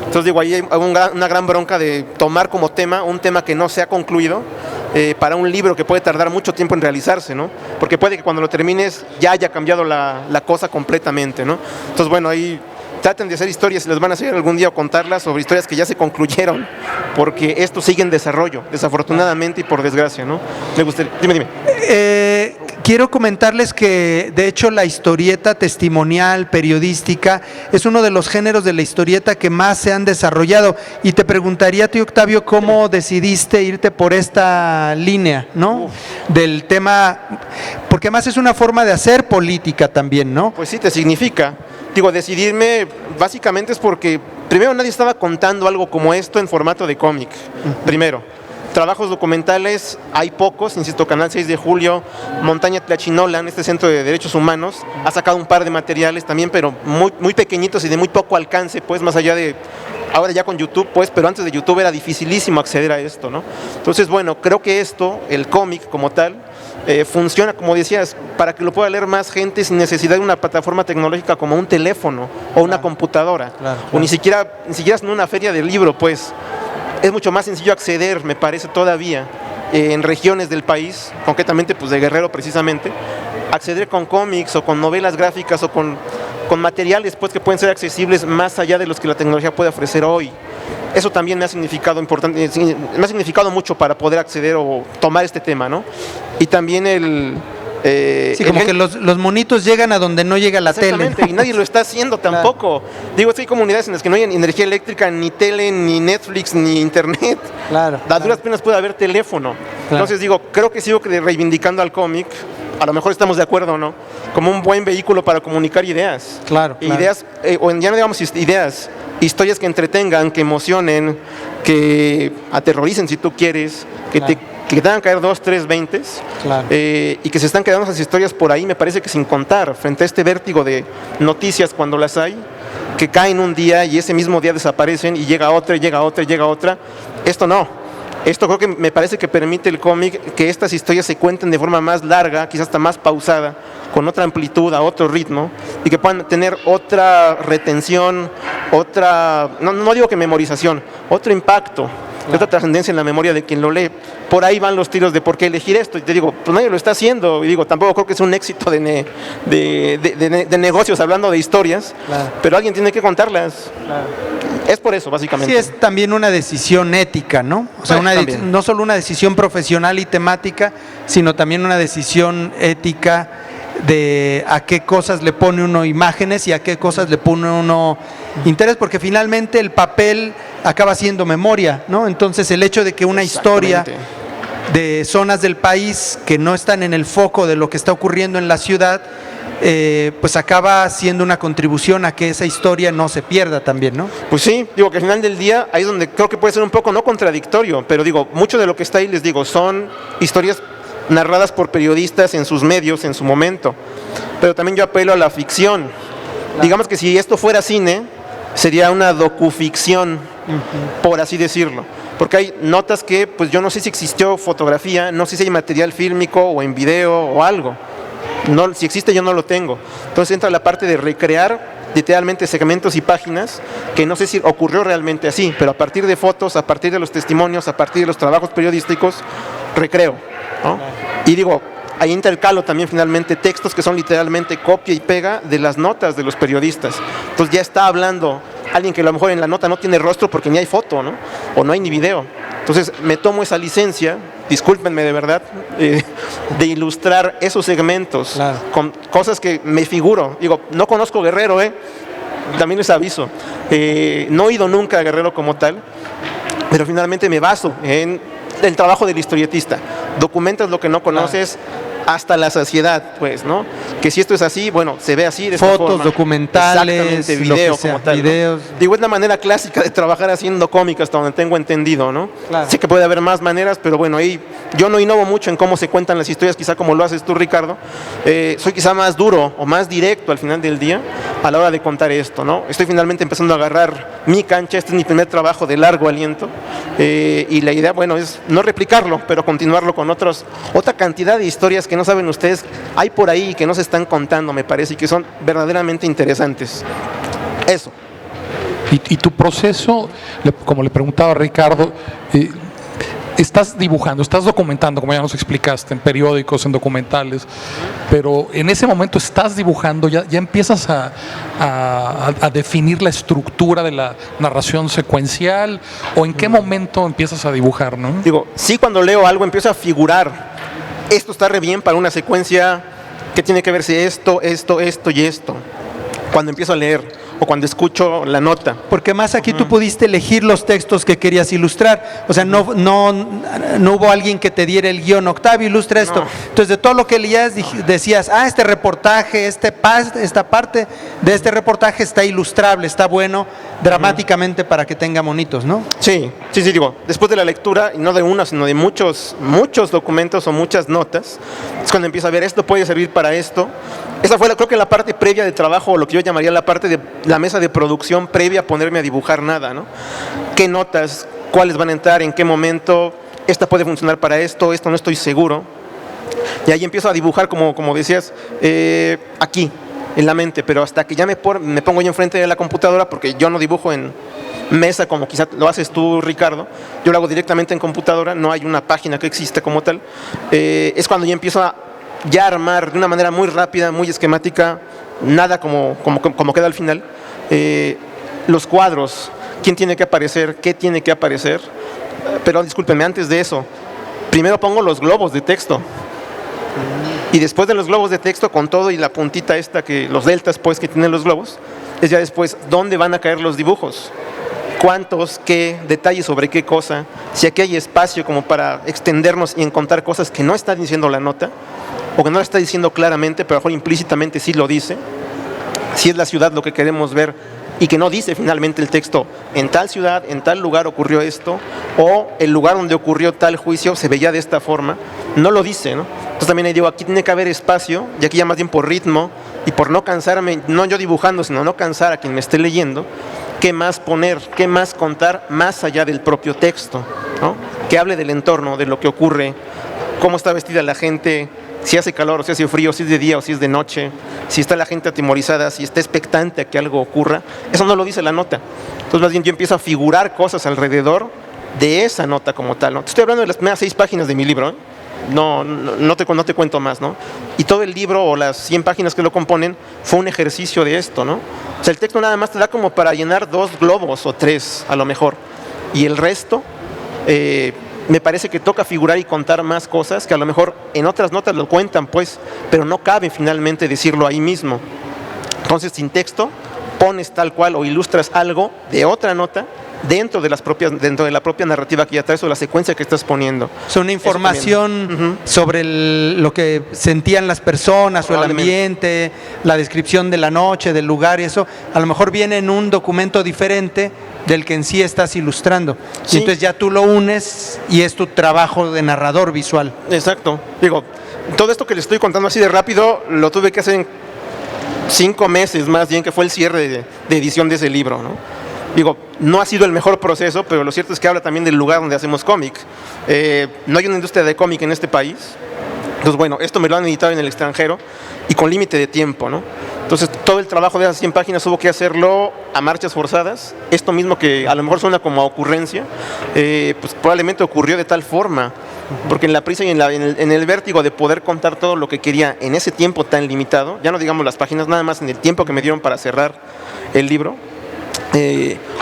Entonces digo, ahí hay una gran bronca de tomar como tema un tema que no se ha concluido, para un libro que puede tardar mucho tiempo en realizarse, ¿no? Porque puede que cuando lo termines ya haya cambiado la cosa completamente, ¿no? Entonces, bueno, ahí traten de hacer historias, si les van a hacer algún día o contarlas, sobre historias que ya se concluyeron, porque esto sigue en desarrollo, desafortunadamente y por desgracia, ¿no? Me gustaría, dime. Quiero comentarles que, de hecho, la historieta testimonial, periodística, es uno de los géneros de la historieta que más se han desarrollado. Y te preguntaría a ti, Octavio, ¿cómo decidiste irte por esta línea, ¿no? Del tema, porque además es una forma de hacer política también, ¿no? Pues sí, te significa. Digo, decidirme básicamente es porque primero nadie estaba contando algo como esto en formato de cómic, primero. Trabajos documentales hay pocos, insisto, Canal 6 de Julio, Montaña Tlachinolan, este centro de derechos humanos, ha sacado un par de materiales también, pero muy, muy pequeñitos y de muy poco alcance, pues, más allá de, ahora ya con YouTube, pues, pero antes de YouTube era dificilísimo acceder a esto, ¿no? Entonces, bueno, creo que esto, el cómic como tal, funciona, como decías, para que lo pueda leer más gente sin necesidad de una plataforma tecnológica como un teléfono o una computadora, o ni siquiera en una feria de libro, pues. Es mucho más sencillo acceder, me parece todavía, en regiones del país, concretamente pues de Guerrero precisamente, acceder con cómics o con novelas gráficas o con materiales pues, que pueden ser accesibles más allá de los que la tecnología puede ofrecer hoy. Eso también me ha significado importante, me ha significado mucho para poder acceder o tomar este tema, ¿no? Y también que los monitos llegan a donde no llega la tele. Exactamente, y nadie lo está haciendo tampoco. Digo, hay comunidades en las que no hay energía eléctrica, ni tele, ni Netflix, ni internet. Claro. A duras penas puede haber teléfono. Claro. Entonces digo, creo que sigo reivindicando al cómic, a lo mejor estamos de acuerdo, ¿no? Como un buen vehículo para comunicar ideas. Claro. Ideas, o ya no digamos ideas, historias que entretengan, que emocionen, que aterroricen si tú quieres, que te hagan caer 2, 3, 20 Claro. y que se están quedando esas historias por ahí, me parece que sin contar, frente a este vértigo de noticias cuando las hay, que caen un día y ese mismo día desaparecen y llega otra, y llega otra, y llega otra. Esto no. Esto creo que me parece que permite el cómic que estas historias se cuenten de forma más larga, quizás hasta más pausada, con otra amplitud, a otro ritmo, y que puedan tener otra retención, no digo que memorización, otro impacto, otra trascendencia en la memoria de quien lo lee. Por ahí van los tiros de por qué elegir esto. Y te digo, pues nadie lo está haciendo. Y digo, tampoco creo que es un éxito de negocios hablando de historias, pero alguien tiene que contarlas. Es por eso, básicamente. Sí, es también una decisión ética, ¿no? O sea, no solo una decisión profesional y temática, sino también una decisión ética de a qué cosas le pone uno imágenes y a qué cosas le pone uno interés, porque finalmente el papel acaba siendo memoria, ¿no? Entonces el hecho de que una historia de zonas del país que no están en el foco de lo que está ocurriendo en la ciudad, pues acaba siendo una contribución a que esa historia no se pierda también, ¿no? Pues sí, digo que al final del día ahí es donde creo que puede ser un poco no contradictorio, pero digo, mucho de lo que está ahí, les digo, son historias narradas por periodistas en sus medios en su momento, pero también yo apelo a la ficción. Digamos que si esto fuera cine, sería una docuficción, por así decirlo, porque hay notas que pues yo no sé si existió fotografía, no sé si hay material fílmico o en video o algo. No, si existe yo no lo tengo. Entonces entra la parte de recrear literalmente segmentos y páginas que no sé si ocurrió realmente así, pero a partir de fotos, a partir de los testimonios, a partir de los trabajos periodísticos, recreo, ¿no? Y digo, ahí intercalo también finalmente textos que son literalmente copia y pega de las notas de los periodistas. Entonces ya está hablando alguien que a lo mejor en la nota no tiene rostro porque ni hay foto, ¿no? O no hay ni video. Entonces me tomo esa licencia, discúlpenme de verdad, de ilustrar esos segmentos con cosas que me figuro. Digo, no conozco Guerrero, también les aviso. No he ido nunca a Guerrero como tal, pero finalmente me baso en el trabajo del historietista. Documentas lo que no conoces hasta la saciedad, pues, ¿no? Que si esto es así, bueno, se ve así de esta fotos, forma. documentales, exactamente, video lo que sea, como tal, videos. ¿no? Digo, es la manera clásica de trabajar haciendo cómic hasta donde tengo entendido, ¿no? Claro. Sé que puede haber más maneras, pero bueno, ahí yo no innovo mucho en cómo se cuentan las historias, quizá como lo haces tú, Ricardo. Soy quizá más duro o más directo al final del día a la hora de contar esto, ¿no? Estoy finalmente empezando a agarrar mi cancha, este es mi primer trabajo de largo aliento, y la idea, bueno, es no replicarlo, pero continuarlo con otra cantidad de historias que no saben ustedes, hay por ahí que no se están contando, me parece, y que son verdaderamente interesantes. Eso. Y tu proceso, como le preguntaba a Ricardo, estás dibujando, estás documentando, como ya nos explicaste, en periódicos, en documentales, pero en ese momento estás dibujando, ya empiezas a definir la estructura de la narración secuencial, o en qué momento empiezas a dibujar, ¿no? Digo, sí, cuando leo algo empiezo a figurar, esto está re bien para una secuencia que tiene que verse esto y esto, cuando empiezo a leer o cuando escucho la nota. Porque más aquí tú pudiste elegir los textos que querías ilustrar. O sea, no hubo alguien que te diera el guión, Octavio, ilustra esto. No. Entonces, de todo lo que leías, decías, este reportaje, esta parte de este reportaje está ilustrable, está bueno dramáticamente para que tenga monitos, ¿no? Sí, digo, después de la lectura, y no de una, sino de muchos documentos o muchas notas, es cuando empiezo a ver, esto puede servir para esto. Esa fue, creo que la parte previa de trabajo, o lo que yo llamaría la parte de la mesa de producción previa a ponerme a dibujar nada, ¿no? ¿Qué notas? ¿Cuáles van a entrar? ¿En qué momento? Esta puede funcionar para esto no estoy seguro. Y ahí empiezo a dibujar, como decías, aquí, en la mente, pero hasta que ya me pongo yo enfrente de la computadora, porque yo no dibujo en mesa como quizá lo haces tú, Ricardo. Yo lo hago directamente en computadora, no hay una página que exista como tal. Es cuando yo empiezo a ya armar de una manera muy rápida, muy esquemática, nada como queda al final. Los cuadros, quién tiene que aparecer, qué tiene que aparecer. Pero discúlpenme, antes de eso, primero pongo los globos de texto. Y después de los globos de texto, con todo y la puntita esta, los deltas pues que tienen los globos, es ya después dónde van a caer los dibujos. Cuántos, qué, detalles sobre qué cosa, si aquí hay espacio como para extendernos y encontrar cosas que no está diciendo la nota, o que no la está diciendo claramente, pero a lo mejor implícitamente sí lo dice. Si es la ciudad lo que queremos ver y que no dice finalmente el texto, en tal ciudad, en tal lugar ocurrió esto, o el lugar donde ocurrió tal juicio se veía de esta forma, no lo dice, ¿no? Entonces también ahí digo, aquí tiene que haber espacio, y aquí ya más bien por ritmo, y por no cansarme, no yo dibujando, sino no cansar a quien me esté leyendo, qué más poner, qué más contar más allá del propio texto, ¿no? Que hable del entorno, de lo que ocurre, cómo está vestida la gente, si hace calor o si hace frío, si es de día o si es de noche, si está la gente atemorizada, si está expectante a que algo ocurra. Eso no lo dice la nota. Entonces más bien yo empiezo a figurar cosas alrededor de esa nota como tal, ¿no? Te estoy hablando de las primeras 6 páginas de mi libro, ¿eh? No te cuento más, ¿no? Y todo el libro o las 100 páginas que lo componen fue un ejercicio de esto, ¿no? O sea, el texto nada más te da como para llenar 2 globos o 3 a lo mejor. Y el resto me parece que toca figurar y contar más cosas que a lo mejor en otras notas lo cuentan, pues, pero no cabe finalmente decirlo ahí mismo. Entonces, sin texto, pones tal cual o ilustras algo de otra nota dentro de la propia narrativa que ya traes o la secuencia que estás poniendo. Es una información sobre lo que sentían las personas o el ambiente, la descripción de la noche, del lugar y eso, a lo mejor viene en un documento diferente del que en sí estás ilustrando. Sí. Y entonces ya tú lo unes y es tu trabajo de narrador visual. Exacto. Digo, todo esto que les estoy contando así de rápido, lo tuve que hacer en 5 meses más bien, que fue el cierre de edición de ese libro, ¿no? Digo, no ha sido el mejor proceso, pero lo cierto es que habla también del lugar donde hacemos cómic. No hay una industria de cómic en este país. Entonces, bueno, esto me lo han editado en el extranjero y con límite de tiempo, ¿no? Entonces, todo el trabajo de esas 100 páginas hubo que hacerlo a marchas forzadas. Esto mismo que a lo mejor suena como a ocurrencia, pues probablemente ocurrió de tal forma, porque en la prisa y en el vértigo de poder contar todo lo que quería en ese tiempo tan limitado, ya no digamos las páginas, nada más en el tiempo que me dieron para cerrar el libro,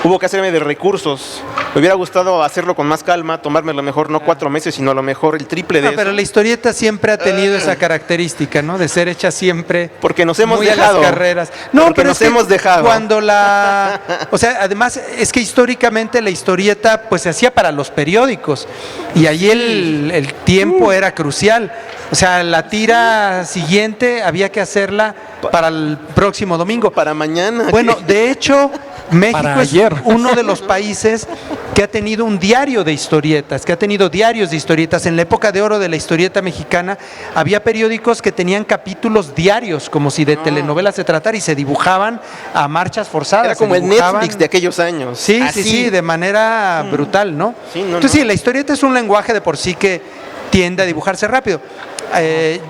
hubo que hacerme de recursos. Me hubiera gustado hacerlo con más calma, tomarme a lo mejor no 4 meses, sino a lo mejor el triple de eso. Pero la historieta siempre ha tenido esa característica, ¿no? De ser hecha siempre porque nos hemos muy dejado. a las carreras. No, porque pero nos es que hemos dejado. Cuando o sea, además es que históricamente la historieta pues se hacía para los periódicos y ahí el tiempo era crucial. O sea, la tira siguiente había que hacerla para el próximo domingo. Para mañana. Bueno, de hecho, México Para es ayer. uno de los países que ha tenido un diario de historietas, que ha tenido diarios de historietas. En la época de oro de la historieta mexicana había periódicos que tenían capítulos diarios, como si de telenovelas se tratara, y se dibujaban a marchas forzadas. Era como el Netflix de aquellos años. Sí, Así. sí, de manera brutal, ¿no? Sí, Entonces sí, la historieta es un lenguaje de por sí que tiende a dibujarse rápido.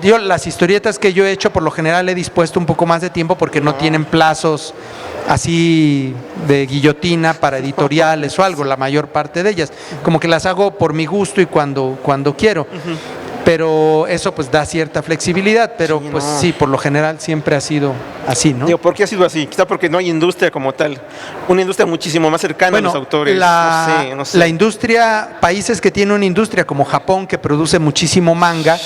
Yo las historietas que yo he hecho por lo general he dispuesto un poco más de tiempo porque no tienen plazos así de guillotina para editoriales o algo, la mayor parte de ellas. Como que las hago por mi gusto y cuando quiero. Pero eso pues da cierta flexibilidad, pero Sí, pues no. sí, por lo general siempre ha sido así, ¿no? Digo, ¿por qué ha sido así? Quizá porque no hay industria como tal. Una industria muchísimo más cercana a los autores. No sé. La industria, países que tienen una industria como Japón que produce muchísimo manga,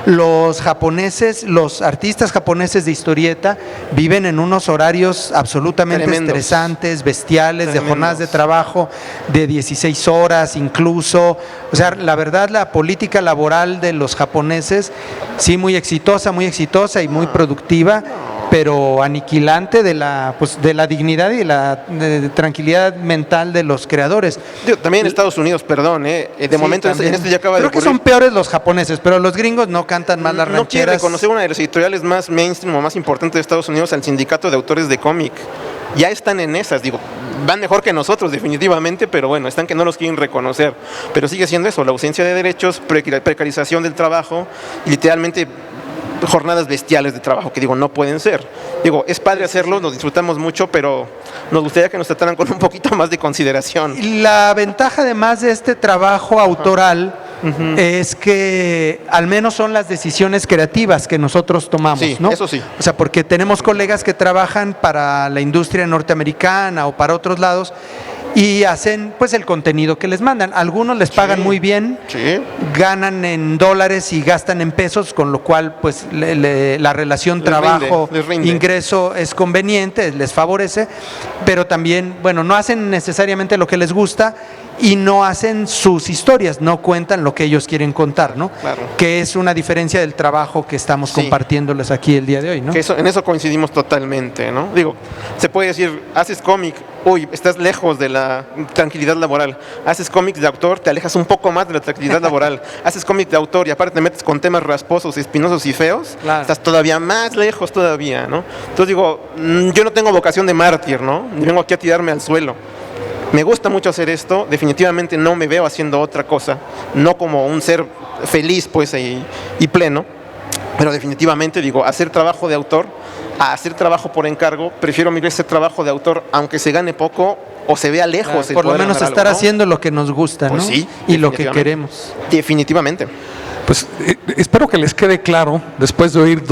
los japoneses, los artistas japoneses de historieta viven en unos horarios absolutamente Tremendos. estresantes, bestiales, de Tremendos. jornadas de trabajo de 16 horas incluso. O sea, la verdad la política laboral de los japoneses, sí muy exitosa y muy productiva, pero aniquilante de la dignidad y la de tranquilidad mental de los creadores. Digo, también en Estados Unidos, perdón, de Sí, momento en también. este ya acaba Creo de que ocurrir. son peores los japoneses, pero los gringos no cantan más las No quiere rancheras. reconocer una de las editoriales más mainstream o más importantes de Estados Unidos al sindicato de autores de cómic. Ya están en esas, digo, van mejor que nosotros definitivamente, pero bueno, están que no los quieren reconocer. Pero sigue siendo eso, la ausencia de derechos, precarización del trabajo, y literalmente jornadas bestiales de trabajo que digo, no pueden ser. Digo, es padre hacerlo, nos disfrutamos mucho, pero nos gustaría que nos trataran con un poquito más de consideración. La ventaja además de este trabajo autoral es que al menos son las decisiones creativas que nosotros tomamos, Sí, ¿no? eso sí. O sea, porque tenemos colegas que trabajan para la industria norteamericana o para otros lados y hacen pues el contenido que les mandan. Algunos les pagan muy bien, Sí. ganan en dólares y gastan en pesos, con lo cual pues la relación Les rinde. trabajo-ingreso es conveniente, les favorece, pero también, bueno, no hacen necesariamente lo que les gusta y no hacen sus historias, no cuentan lo que ellos quieren contar, ¿no? Claro. Que es una diferencia del trabajo que estamos Sí. compartiéndoles aquí el día de hoy, ¿no? Que en eso coincidimos totalmente, ¿no? Digo, se puede decir, haces cómic, uy, estás lejos de la tranquilidad laboral. Haces cómics de autor, te alejas un poco más de la tranquilidad laboral. Haces cómic de autor y aparte te metes con temas rasposos, espinosos y feos, Claro. estás todavía más lejos todavía, ¿no? Entonces digo, yo no tengo vocación de mártir, ¿no? Ni vengo aquí a tirarme al suelo. Me gusta mucho hacer esto, definitivamente no me veo haciendo otra cosa, no como un ser feliz pues y pleno, pero definitivamente digo, hacer trabajo de autor, a hacer trabajo por encargo, prefiero mil veces hacer trabajo de autor, aunque se gane poco o se vea lejos. el Por lo poder menos ganar estar algo, ¿no? haciendo lo que nos gusta, Pues ¿no? sí, Y lo que definitivamente. queremos. Definitivamente. Pues espero que les quede claro, después de oír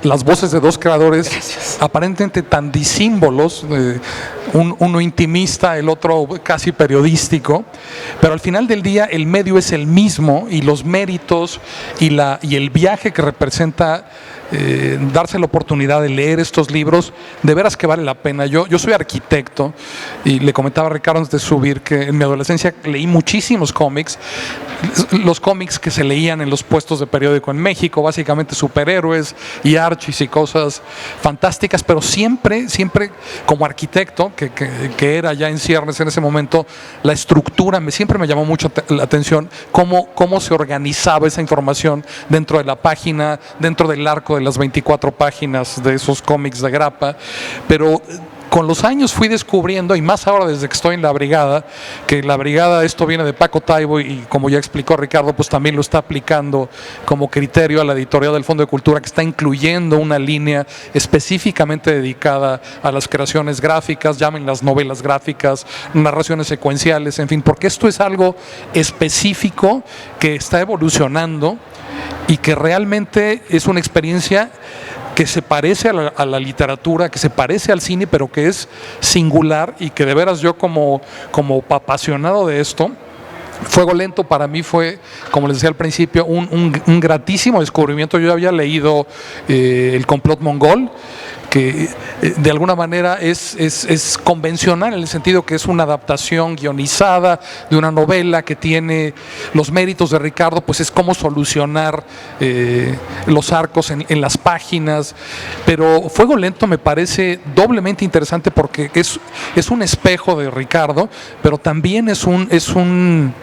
las voces de dos creadores aparentemente tan disímbolos, uno intimista, el otro casi periodístico, pero al final del día el medio es el mismo y los méritos y el viaje que representa darse la oportunidad de leer estos libros, de veras que vale la pena. Yo soy arquitecto y le comentaba a Ricardo antes de subir que en mi adolescencia leí muchísimos cómics, los cómics que se leían en los puestos de periódico en México, básicamente superhéroes y archis y cosas fantásticas, pero siempre como arquitecto, que era ya en ciernes en ese momento, la estructura siempre me llamó mucho la atención, cómo se organizaba esa información dentro de la página, dentro del arco de las 24 páginas de esos cómics de grapa, pero con los años fui descubriendo, y más ahora desde que estoy en la brigada, que la brigada, esto viene de Paco Taibo y como ya explicó Ricardo, pues también lo está aplicando como criterio a la editorial del Fondo de Cultura, que está incluyendo una línea específicamente dedicada a las creaciones gráficas, llamen las novelas gráficas, narraciones secuenciales, en fin, porque esto es algo específico que está evolucionando y que realmente es una experiencia que se parece a la literatura, que se parece al cine, pero que es singular y que de veras yo como apasionado de esto, Fuego Lento para mí fue, como les decía al principio, un gratísimo descubrimiento. Yo había leído El complot mongol, que de alguna manera es convencional en el sentido que es una adaptación guionizada de una novela que tiene los méritos de Ricardo, pues es cómo solucionar los arcos en las páginas, pero Fuego Lento me parece doblemente interesante porque es un espejo de Ricardo, pero también es un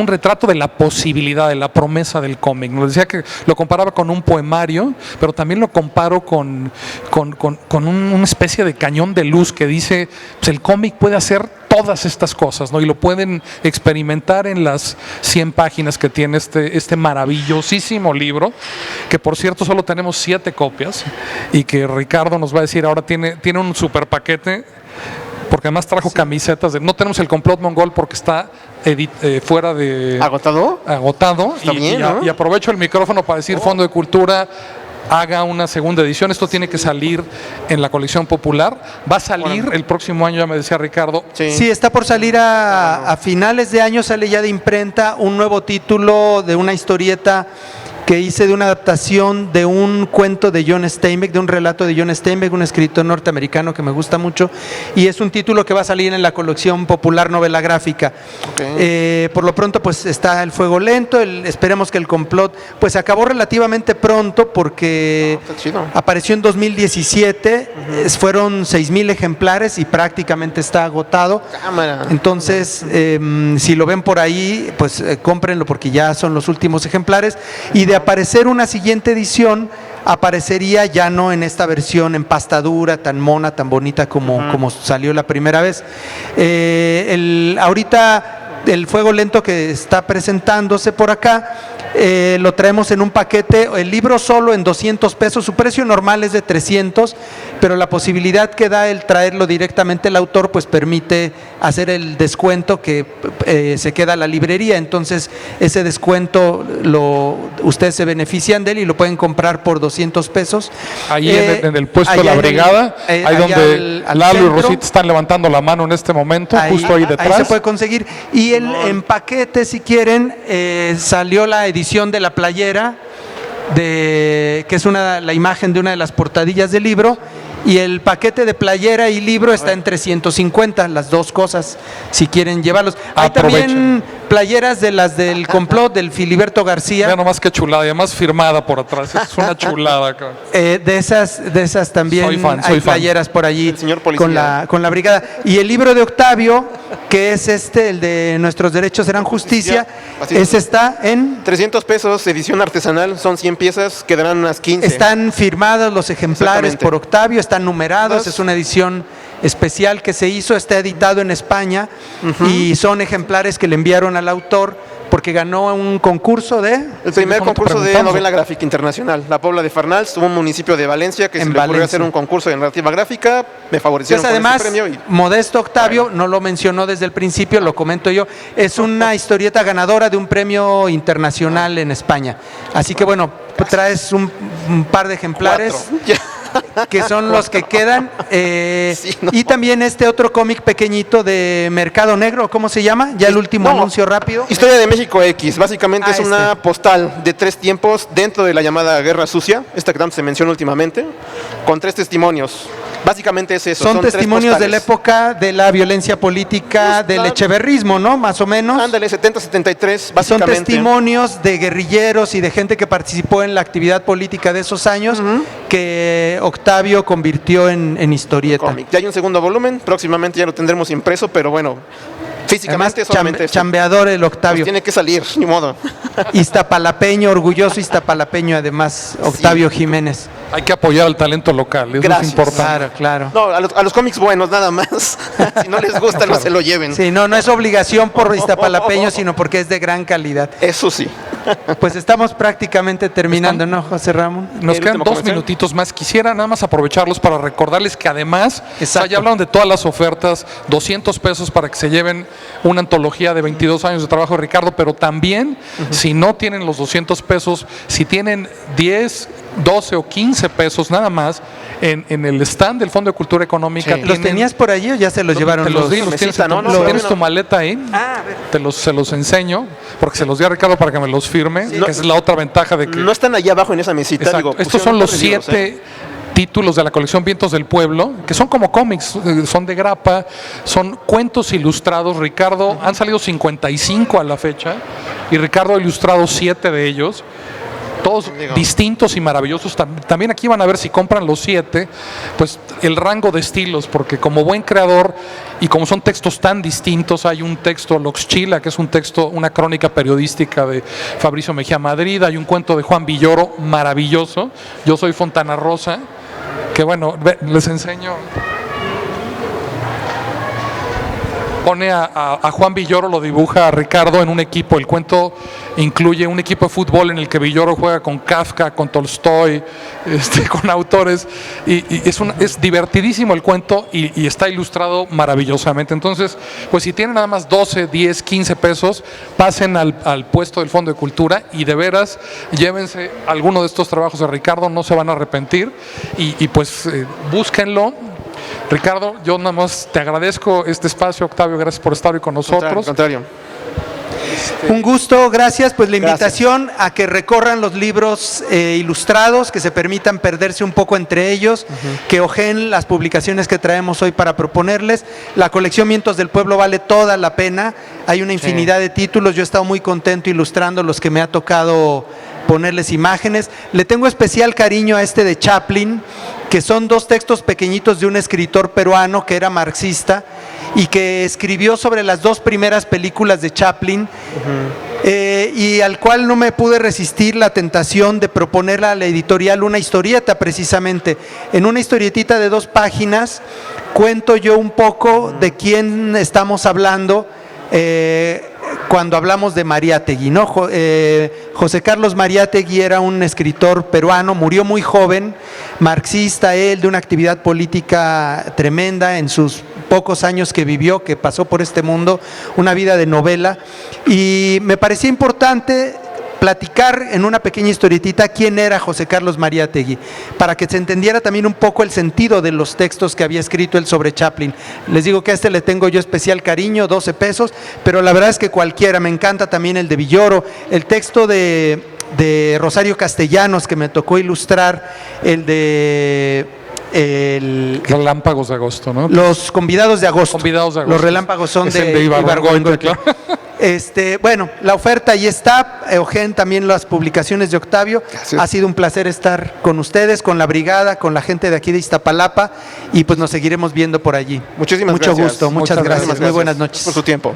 retrato de la posibilidad, de la promesa del cómic. Nos decía que lo comparaba con un poemario, pero también lo comparo con una especie de cañón de luz que dice, pues el cómic puede hacer todas estas cosas, ¿no? Y lo pueden experimentar en las 100 páginas que tiene este maravillosísimo libro, que por cierto solo tenemos 7 copias y que Ricardo nos va a decir ahora tiene un super paquete, porque además trajo camisetas. No tenemos el complot mongol porque está fuera de... ¿Agotado? Está bien, ¿no? Y aprovecho el micrófono para decir Fondo de Cultura haga una segunda edición. Esto tiene que salir en la colección popular. Va a salir el próximo año, ya me decía Ricardo. Sí, está por salir a finales de año, sale ya de imprenta un nuevo título de una historieta que hice de una adaptación de un cuento de John Steinbeck, de un relato de John Steinbeck, un escritor norteamericano que me gusta mucho, y es un título que va a salir en la colección popular novela gráfica. Okay. Por lo pronto pues está el Fuego Lento, esperemos que el complot pues acabó relativamente pronto porque Está chido. apareció en 2017, fueron 6,000 ejemplares y prácticamente está agotado. Cámara. Entonces, si lo ven por ahí, pues cómprenlo porque ya son los últimos ejemplares. Y de aparecer una siguiente edición, aparecería ya no en esta versión en pasta dura, tan mona, tan bonita como salió la primera vez. Ahorita el Fuego Lento que está presentándose por acá lo traemos en un paquete, el libro solo en 200 pesos, su precio normal es de 300, pero la posibilidad que da el traerlo directamente el autor pues permite hacer el descuento que se queda a la librería, entonces ese descuento ustedes se benefician de él y lo pueden comprar por 200 pesos. Ahí en el puesto de la brigada, ahí donde Lalo y Rosita están levantando la mano en este momento, justo ahí detrás. Ahí se puede conseguir. Y en paquete, si quieren, salió la edición de la playera, que es la imagen de una de las portadillas del libro, y el paquete de playera y libro está en 350, las dos cosas, si quieren llevarlos. Hay también playeras de las del complot del Filiberto García. Vean nomás qué chulada, y además firmada por atrás, es una chulada. De esas también hay playeras por allí señor policía. con la brigada. Y el libro de Octavio, que es el de Nuestros derechos serán justicia, ese está en 300 pesos, edición artesanal, son 100 piezas, quedarán unas 15. Están firmados los ejemplares por Octavio, están numerados, es una edición especial que se hizo, está editado en España y son ejemplares que le enviaron al autor porque ganó un concurso de... El primer concurso de novela gráfica internacional. La Pobla de Farnals, un municipio de Valencia que se le ocurrió hacer un concurso de narrativa gráfica, me favorecieron con además, ese premio. Modesto Octavio, no lo mencionó desde el principio, lo comento yo, es una historieta ganadora de un premio internacional en España. Así que bueno, traes un par de ejemplares que son los que quedan. Y también este otro cómic pequeñito de Mercado Negro, ¿cómo se llama? Ya el último anuncio rápido. Historia de México X, básicamente es una postal de 3 tiempos dentro de la llamada Guerra Sucia, esta que tanto se menciona últimamente, con 3 testimonios. Básicamente es eso. Son testimonios de la época de la violencia política, del echeverrismo, ¿no? Más o menos. Ándale, 70-73, básicamente. Son testimonios de guerrilleros y de gente que participó en la actividad política de esos años que Octavio convirtió en historieta. Ya hay un segundo volumen, próximamente ya lo tendremos impreso, pero bueno, físicamente además, solamente eso. Chambeador el Octavio. Pues tiene que salir, ni modo. Iztapalapeño, orgulloso iztapalapeño, además, Octavio Jiménez. Hay que apoyar al talento local, eso es importante. Claro. No, a los cómics buenos, nada más. Si no les gusta, no se lo lleven. Sí, no es obligación por iztapalapeño, sino porque es de gran calidad. Eso sí. Pues estamos prácticamente terminando, ¿no, José Ramón? Nos quedan 2 minutitos más. Quisiera nada más aprovecharlos para recordarles que además, ya hablaron de todas las ofertas, 200 pesos para que se lleven una antología de 22 años de trabajo de Ricardo, pero también, si no tienen los 200 pesos, si tienen 10, 12 o 15 pesos nada más, en el stand del Fondo de Cultura Económica. ¿Los tenías por allí o ya se los llevaron? Te los di, los tienes, ¿tienes tu maleta ahí? A ver. Se los enseño, porque se los di a Ricardo para que me los firme, que es la otra ventaja de que... No están allá abajo en esa mesita. Digo, estos son los 7 títulos de la colección Vientos del Pueblo, que son como cómics, son de grapa, son cuentos ilustrados. Ricardo, han salido 55 a la fecha, y Ricardo ha ilustrado 7 de ellos. Todos distintos y maravillosos. También aquí van a ver, si compran los 7, pues el rango de estilos, porque como buen creador y como son textos tan distintos, hay un texto Loxchila, que es un texto, una crónica periodística de Fabricio Mejía Madrid, hay un cuento de Juan Villoro maravilloso, Yo soy Fontana Rosa, que bueno, les enseño. Pone a Juan Villoro, lo dibuja a Ricardo en un equipo. El cuento incluye un equipo de fútbol en el que Villoro juega con Kafka, con Tolstoy, con autores, y es divertidísimo el cuento y está ilustrado maravillosamente. Entonces, pues si tienen nada más 12, 10, 15 pesos, pasen al puesto del Fondo de Cultura y de veras llévense alguno de estos trabajos de Ricardo, no se van a arrepentir, y pues búsquenlo. Ricardo, yo nada más te agradezco este espacio. Octavio, gracias por estar hoy con nosotros. Al contrario. Un gusto, gracias. Pues la invitación a que recorran los libros ilustrados, que se permitan perderse un poco entre ellos, que ojeen las publicaciones que traemos hoy para proponerles. La colección Vientos del Pueblo vale toda la pena. Hay una infinidad de títulos. Yo he estado muy contento ilustrando los que me ha tocado ponerles imágenes. Le tengo especial cariño a este de Chaplin, que son 2 textos pequeñitos de un escritor peruano que era marxista y que escribió sobre las 2 primeras películas de Chaplin, y al cual no me pude resistir la tentación de proponerle a la editorial una historieta. Precisamente en una historietita de 2 páginas cuento yo un poco de quién estamos hablando, cuando hablamos de Mariátegui, ¿no? José Carlos Mariátegui era un escritor peruano, murió muy joven, marxista él, de una actividad política tremenda en sus pocos años que vivió, que pasó por este mundo, una vida de novela, y me parecía importante platicar en una pequeña historietita quién era José Carlos Mariátegui, para que se entendiera también un poco el sentido de los textos que había escrito él sobre Chaplin. Les digo que a este le tengo yo especial cariño, 12 pesos, pero la verdad es que cualquiera, me encanta también el de Villoro, el texto de Rosario Castellanos que me tocó ilustrar, el de... Relámpagos de agosto, ¿no? Los convidados de agosto. Convidados de agosto. Los relámpagos son Es el de Ibargüengoitia, claro. Bueno, la oferta ahí está. Eugen, también las publicaciones de Octavio. Gracias. Ha sido un placer estar con ustedes, con la brigada, con la gente de aquí de Iztapalapa, y pues nos seguiremos viendo por allí. Muchísimas Mucho gracias. gusto, muchas Muchas gracias. gracias. Muy buenas noches. Por su tiempo.